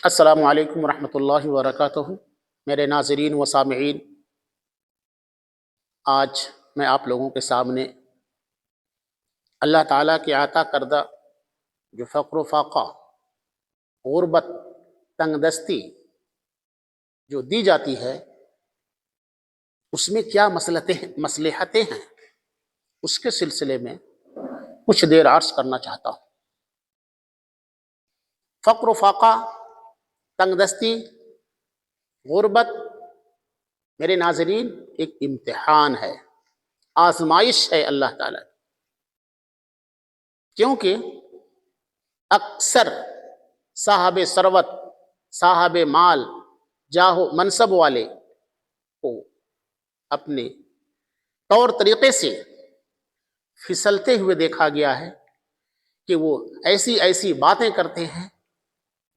السلام علیکم ورحمۃ اللہ وبرکاتہ۔ میرے ناظرین و سامعین، آج میں آپ لوگوں کے سامنے اللہ تعالیٰ کے عطا کردہ جو فقر و فاقہ، غربت، تنگ دستی جو دی جاتی ہے، اس میں کیا مصلحتیں ہیں، اس کے سلسلے میں کچھ دیر عرض کرنا چاہتا ہوں۔ فقر و فاقہ، تنگ دستی، غربت میرے ناظرین ایک امتحان ہے، آزمائش ہے اللہ تعالیٰ کی، کیونکہ اکثر صاحب ثروت، صاحب مال، جاہ و منصب والے کو اپنے طور طریقے سے پھسلتے ہوئے دیکھا گیا ہے کہ وہ ایسی ایسی باتیں کرتے ہیں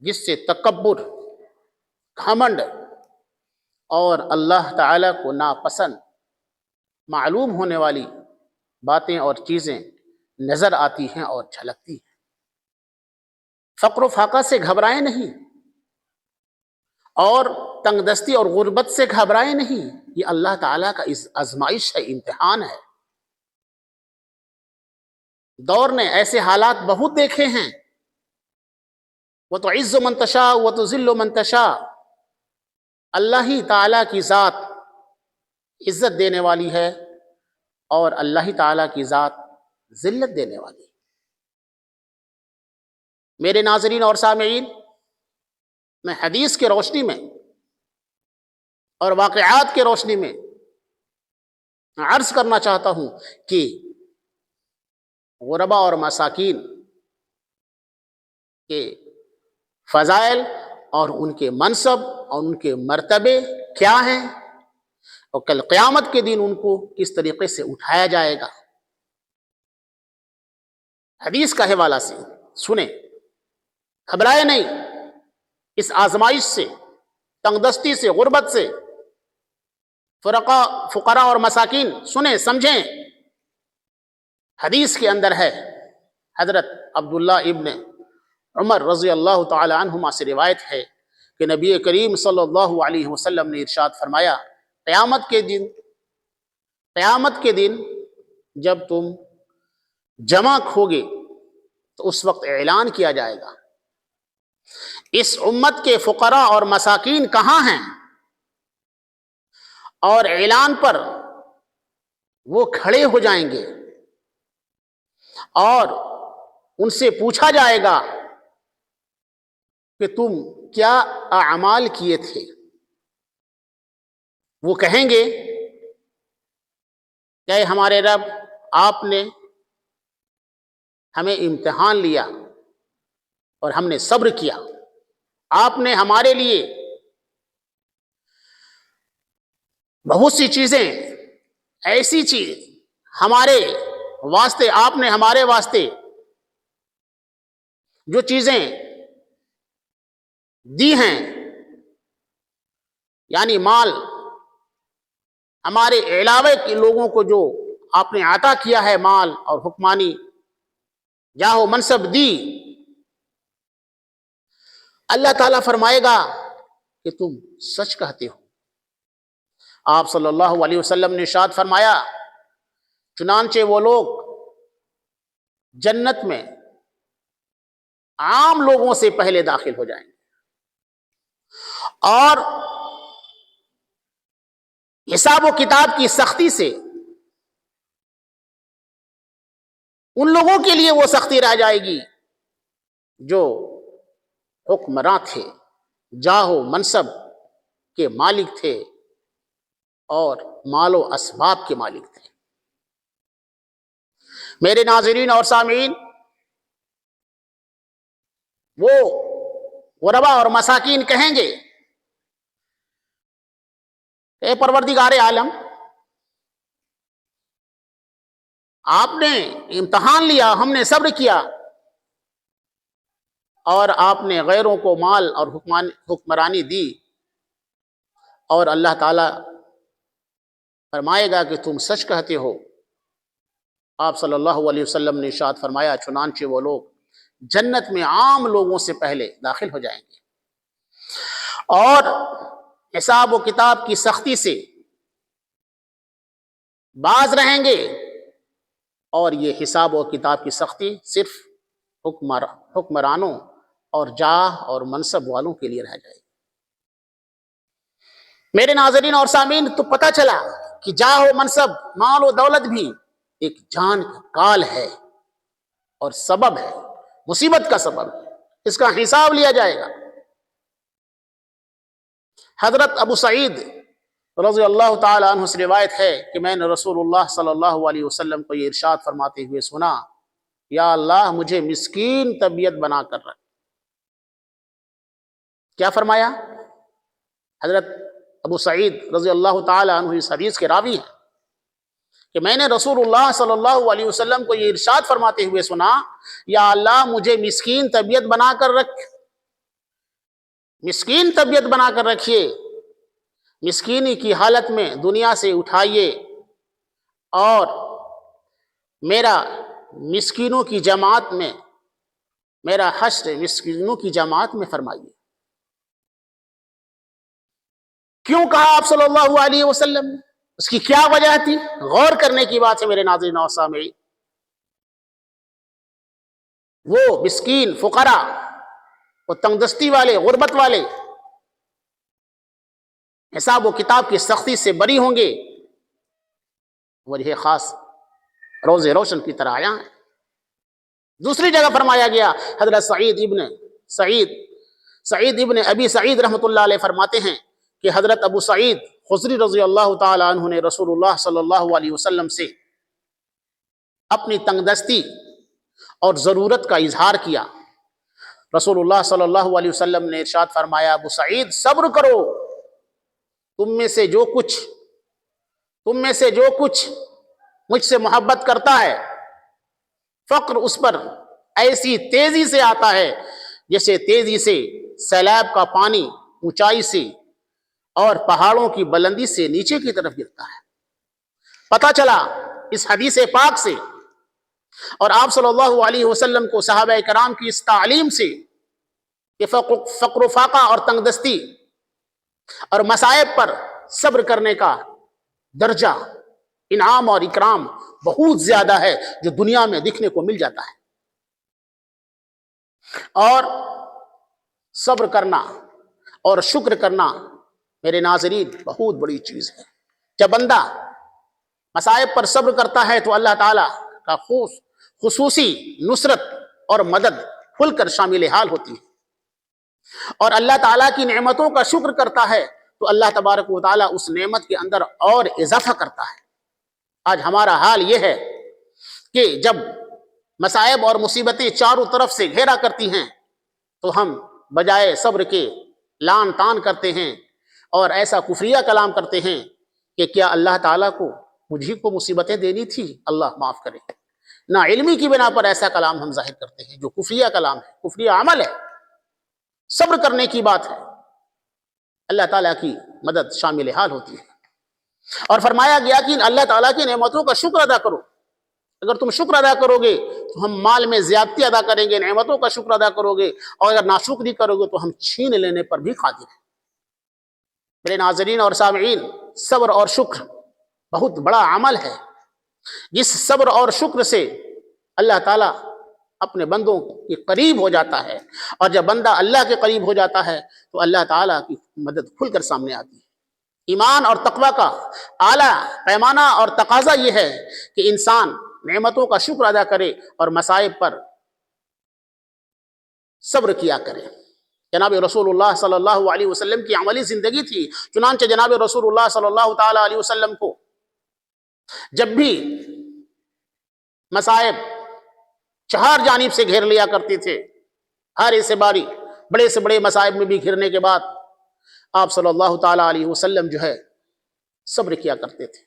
جس سے تکبر، گھمنڈ اور اللہ تعالیٰ کو ناپسند معلوم ہونے والی باتیں اور چیزیں نظر آتی ہیں اور جھلکتی ہیں۔ فقر و فاقہ سے گھبرائیں نہیں، اور تنگ دستی اور غربت سے گھبرائیں نہیں، یہ اللہ تعالیٰ کا آزمائش ہے، امتحان ہے۔ دور نے ایسے حالات بہت دیکھے ہیں، وَتُعِزُّ مَن تَشَاءُ وَتُذِلُّ مَن تَشَاءُ، اللہ ہی تعالیٰ کی ذات عزت دینے والی ہے اور اللہ ہی تعالیٰ کی ذات ذلت دینے والی ہے۔ میرے ناظرین اور سامعین، میں حدیث کے روشنی میں اور واقعات کے روشنی میں عرض کرنا چاہتا ہوں کہ غربا اور مساکین کے فضائل اور ان کے منصب اور ان کے مرتبے کیا ہیں، اور کل قیامت کے دن ان کو کس طریقے سے اٹھایا جائے گا۔ حدیث کا حوالہ سے سنیں، گھبرائے نہیں اس آزمائش سے، تنگ دستی سے، غربت سے۔ فقراء اور مساکین سنیں، سمجھیں۔ حدیث کے اندر ہے، حضرت عبداللہ ابن عمر رضی اللہ تعالی عنہما سے روایت ہے کہ نبی کریم صلی اللہ علیہ وسلم نے ارشاد فرمایا، قیامت کے دن جب تم جمع کھوگے تو اس وقت اعلان کیا جائے گا، اس امت کے فقراء اور مساکین کہاں ہیں، اور اعلان پر وہ کھڑے ہو جائیں گے اور ان سے پوچھا جائے گا کہ تم کیا اعمال کیے تھے۔ وہ کہیں گے کہ ہمارے رب، آپ نے ہمیں امتحان لیا اور ہم نے صبر کیا، آپ نے ہمارے لیے بہت سی چیزیں، ایسی چیز ہمارے واسطے، آپ نے ہمارے واسطے جو چیزیں دی ہیں، یعنی مال، ہمارے علاوہ کے لوگوں کو جو آپ نے عطا کیا ہے، مال اور حکمانی جاہ و منصب دی، اللہ تعالیٰ فرمائے گا کہ تم سچ کہتے ہو۔ آپ صلی اللہ علیہ وسلم نے ارشاد فرمایا، چنانچہ وہ لوگ جنت میں عام لوگوں سے پہلے داخل ہو جائیں گے، اور حساب و کتاب کی سختی سے ان لوگوں کے لیے وہ سختی رہ جائے گی جو حکمراں تھے، جاہ و منصب کے مالک تھے اور مال و اسباب کے مالک تھے۔ میرے ناظرین اور سامعین، وہ غربا اور مساکین کہیں گے، اے پروردگار عالم، آپ نے امتحان لیا، ہم نے صبر کیا، اور آپ نے غیروں کو مال اور حکمرانی دی، اور اللہ تعالی فرمائے گا کہ تم سچ کہتے ہو۔ آپ صلی اللہ علیہ وسلم نے ارشاد فرمایا، چنانچہ وہ لوگ جنت میں عام لوگوں سے پہلے داخل ہو جائیں گے، اور حساب و کتاب کی سختی سے باز رہیں گے، اور یہ حساب و کتاب کی سختی صرف حکمرانوں اور جاہ اور منصب والوں کے لیے رہ جائے گی۔ میرے ناظرین اور سامعین، تو پتہ چلا کہ جاہ و منصب، مال و دولت بھی ایک جان کا کال ہے اور سبب ہے، مصیبت کا سبب ہے، اس کا حساب لیا جائے گا۔ حضرت ابو سعید رضی اللہ تعالی عنہ سے روایت ہے کہ میں نے رسول اللہ صلی اللہ علیہ وسلم کو یہ ارشاد فرماتے ہوئے سنا، یا اللہ مجھے مسکین طبیعت بنا کر رکھ۔ کیا فرمایا؟ حضرت ابو سعید رضی اللہ تعالی عنہ اس حدیث کے راوی ہیں کہ میں نے رسول اللہ صلی اللہ علیہ وسلم کو یہ ارشاد فرماتے ہوئے سنا، یا اللہ مجھے مسکین طبیعت بنا کر رکھ، مسکین طبیعت بنا کر رکھیے، مسکینی کی حالت میں دنیا سے اٹھائیے، اور میرا مسکینوں کی جماعت میں، میرا حشر مسکینوں کی جماعت میں فرمائیے۔ کیوں کہا آپ صلی اللہ علیہ وسلم نے؟ اس کی کیا وجہ تھی؟ غور کرنے کی بات ہے میرے ناظرین اور سامعین۔ وہ مسکین، فقراء، وہ تنگ دستی والے، غربت والے حساب و کتاب کی سختی سے بری ہوں گے، وجہ خاص روز روشن کی طرح آیا ہے۔ دوسری جگہ فرمایا گیا، حضرت سعید ابن ابی سعید رحمۃ اللہ علیہ فرماتے ہیں کہ حضرت ابو سعید خدری رضی اللہ تعالی عنہ نے رسول اللہ صلی اللہ علیہ وسلم سے اپنی تنگ دستی اور ضرورت کا اظہار کیا۔ رسول اللہ صلی اللہ علیہ وسلم نے ارشاد فرمایا، ابو سعید صبر کرو، تم میں سے جو کچھ مجھ سے محبت کرتا ہے، فقر اس پر ایسی تیزی سے آتا ہے جیسے تیزی سے سیلاب کا پانی اونچائی سے اور پہاڑوں کی بلندی سے نیچے کی طرف گرتا ہے۔ پتہ چلا اس حدیث پاک سے اور آپ صلی اللہ علیہ وسلم کو صحابہ کرام کی اس تعلیم سے کہ فقر و فاقہ اور تنگ دستی اور مصائب پر صبر کرنے کا درجہ، انعام اور اکرام بہت زیادہ ہے، جو دنیا میں دیکھنے کو مل جاتا ہے۔ اور صبر کرنا اور شکر کرنا میرے ناظرین بہت بڑی چیز ہے۔ جب بندہ مصائب پر صبر کرتا ہے تو اللہ تعالیٰ کا خصوصی نصرت اور مدد کھل کر شامل حال ہوتی ہے، اور اللہ تعالیٰ کی نعمتوں کا شکر کرتا ہے تو اللہ تبارک و تعالیٰ اس نعمت کے اندر اور اضافہ کرتا ہے۔ آج ہمارا حال یہ ہے کہ جب مصائب اور مصیبتیں چاروں طرف سے گھیرا کرتی ہیں تو ہم بجائے صبر کے لان تان کرتے ہیں اور ایسا کفریہ کلام کرتے ہیں کہ کیا اللہ تعالیٰ کو مجھے کو مصیبتیں دینی تھی، اللہ معاف کرے۔ نا علمی کی بنا پر ایسا کلام ہم ظاہر کرتے ہیں جو کفریہ کلام ہے، کفریہ عمل ہے۔ صبر کرنے کی بات ہے، اللہ تعالیٰ کی مدد شامل حال ہوتی ہے۔ اور فرمایا گیا کہ اللہ تعالیٰ کی نعمتوں کا شکر ادا کرو۔ اگر تم شکر ادا کرو گے تو ہم مال میں زیادتی ادا کریں گے، نعمتوں کا شکر ادا کرو گے، اور اگر ناشکری کرو گے تو ہم چھین لینے پر بھی قادر ہیں۔ میرے ناظرین اور سامعین، صبر اور شکر بہت بڑا عمل ہے، جس صبر اور شکر سے اللہ تعالیٰ اپنے بندوں کے قریب ہو جاتا ہے، اور جب بندہ اللہ کے قریب ہو جاتا ہے تو اللہ تعالیٰ کی مدد کھل کر سامنے آتی ہے۔ ایمان اور تقوی کا اعلیٰ پیمانہ اور تقاضا یہ ہے کہ انسان نعمتوں کا شکر ادا کرے اور مصائب پر صبر کیا کرے۔ جناب رسول اللہ صلی اللہ علیہ وسلم کی عملی زندگی تھی، چنانچہ جناب رسول اللہ صلی اللہ تعالی علیہ وسلم کو جب بھی مصائب چہار جانب سے گھیر لیا کرتے تھے، ہر ایسے باری بڑے سے بڑے مصائب میں بھی گھرنے کے بعد آپ صلی اللہ تعالی علیہ وسلم جو ہے صبر کیا کرتے تھے،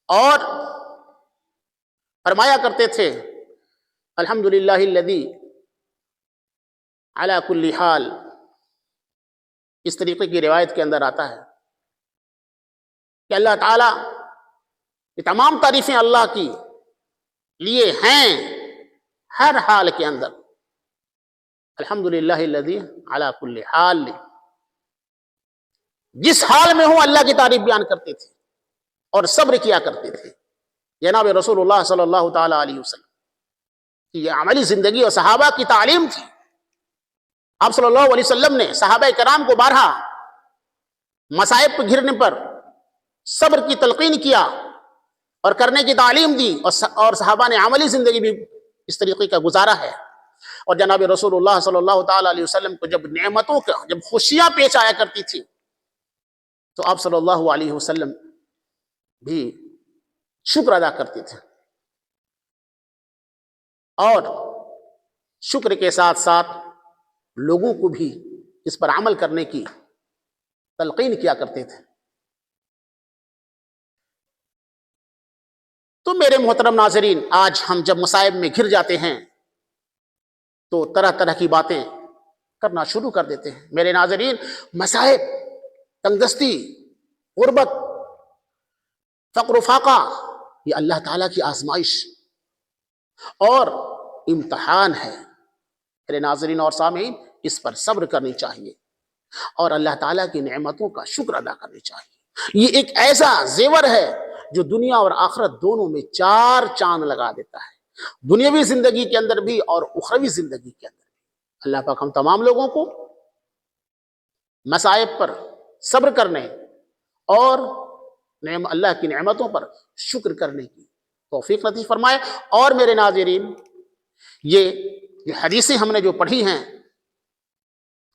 اور فرمایا کرتے تھے الحمدللہ الذی علی کل حال۔ اس طریقے کی روایت کے اندر آتا ہے کہ اللہ تعالیٰ یہ تمام تعریفیں اللہ کی لیے ہیں ہر حال کے اندر۔ الحمدللہ الذی علی کل حال، جس حال میں ہوں اللہ کی تعریف بیان کرتے تھے اور صبر کیا کرتے تھے. جناب رسول اللہ صلی اللہ تعالی علیہ وسلم کی یہ عملی زندگی اور صحابہ کی تعلیم تھی. آپ صلی اللہ علیہ وسلم نے صحابہ کرام کو بارہا مصائب پہ گھرنے پر صبر کی تلقین کیا اور کرنے کی تعلیم دی، اور صحابہ نے عملی زندگی بھی اس طریقے کا گزارا ہے. اور جناب رسول اللہ صلی اللہ تعالی علیہ وسلم کو جب نعمتوں کا، جب خوشیاں پیش آیا کرتی تھی تو آپ صلی اللہ علیہ وسلم بھی شکر ادا کرتے تھے، اور شکر کے ساتھ ساتھ لوگوں کو بھی اس پر عمل کرنے کی تلقین کیا کرتے تھے. تو میرے محترم ناظرین، آج ہم جب مصائب میں گھر جاتے ہیں تو طرح طرح کی باتیں کرنا شروع کر دیتے ہیں. میرے ناظرین، مصائب، تنگدستی، غربت، فقر و فاقہ، یہ اللہ تعالیٰ کی آزمائش اور امتحان ہے. میرے ناظرین اور سامعین، اس پر صبر کرنی چاہیے اور اللہ تعالیٰ کی نعمتوں کا شکر ادا کرنی چاہیے. یہ ایک ایسا زیور ہے جو دنیا اور آخرت دونوں میں 4 چاند لگا دیتا ہے، دنیاوی زندگی کے اندر بھی اور اخروی زندگی کے اندر بھی. اللہ پاک ہم تمام لوگوں کو مصائب پر صبر کرنے اور اللہ کی نعمتوں پر شکر کرنے کی توفیق نصیب فرمائے. اور میرے ناظرین، یہ حدیثیں ہم نے جو پڑھی ہیں،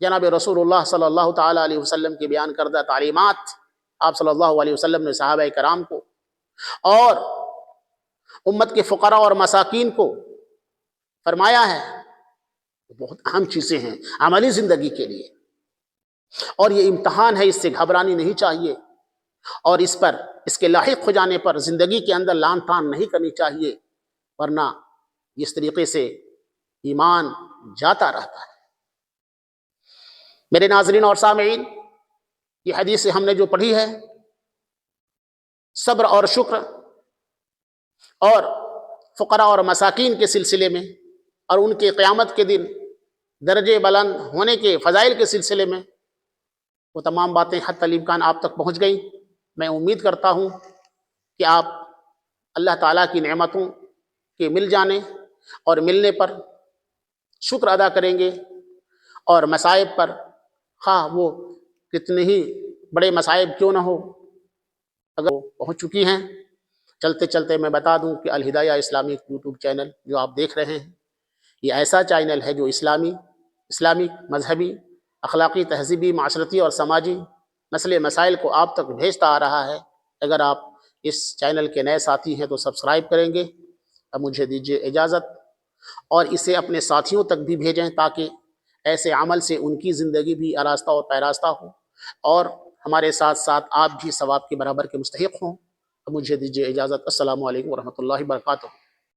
جناب رسول اللہ صلی اللہ تعالی علیہ وسلم کی بیان کردہ تعلیمات، آپ صلی اللہ علیہ وسلم نے صحابہ کرام کو اور امت کے فقراء اور مساکین کو فرمایا ہے، بہت اہم چیزیں ہیں عملی زندگی کے لیے. اور یہ امتحان ہے، اس سے گھبرانی نہیں چاہیے، اور اس کے لاحق ہو جانے پر زندگی کے اندر لان تان نہیں کرنی چاہیے، ورنہ اس طریقے سے ایمان جاتا رہتا ہے. میرے ناظرین اور سامعین، یہ حدیث ہم نے جو پڑھی ہے، صبر اور شکر اور فقراء اور مساکین کے سلسلے میں اور ان کے قیامت کے دن درجے بلند ہونے کے فضائل کے سلسلے میں، وہ تمام باتیں حتی الامکان آپ تک پہنچ گئیں. میں امید کرتا ہوں کہ آپ اللہ تعالیٰ کی نعمتوں کے مل جانے اور ملنے پر شکر ادا کریں گے، اور مصائب پر، خواہ وہ کتنے ہی بڑے مصائب کیوں نہ ہو، اگر وہ پہنچ چکی ہیں. چلتے چلتے میں بتا دوں کہ الہدایہ اسلامک یوٹیوب چینل جو آپ دیکھ رہے ہیں، یہ ایسا چینل ہے جو اسلامک، مذہبی، اخلاقی، تہذیبی، معاشرتی اور سماجی مسئلے مسائل کو آپ تک بھیجتا آ رہا ہے. اگر آپ اس چینل کے نئے ساتھی ہیں تو سبسکرائب کریں گے. اب مجھے دیجیے اجازت، اور اسے اپنے ساتھیوں تک بھی بھیجیں تاکہ ایسے عمل سے ان کی زندگی بھی آراستہ اور پیراستہ ہو، اور ہمارے ساتھ ساتھ آپ بھی ثواب کے برابر کے مستحق ہوں. اب مجھے دیجیے اجازت. السلام علیکم ورحمۃ اللہ وبرکاتہ.